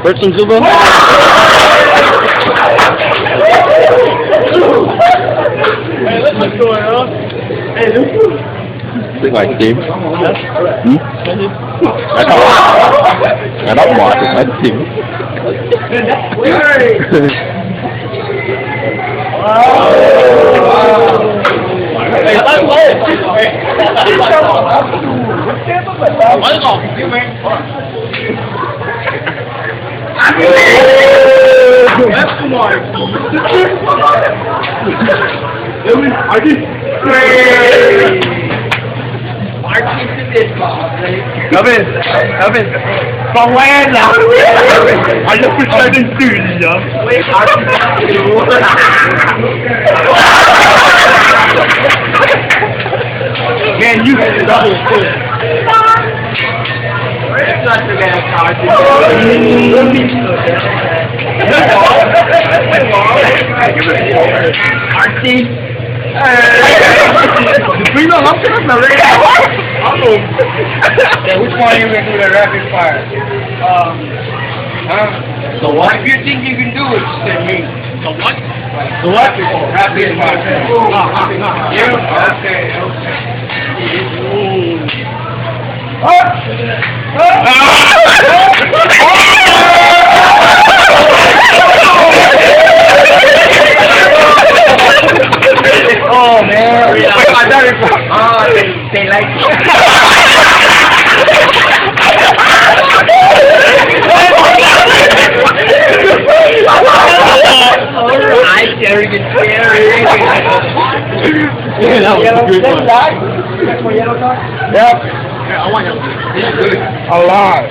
Birds and Zuba? Hey, what's going on? Hey, Tiếng ngoài chim. Nó đóng mọt thì phải chim. Kevin, from where now? I just pretend to do it, man, you can double foot. It's not to get a card. Archie. We don't have to know yeah, which one are you going to do the rapid fire? The what? If you think you can do it, send me. The what? The what? Rapid fire. You? Okay. Oh man! They like it. Alright, Jerry, get scary. Yeah, that was a good one. Yep. I want you. A lot.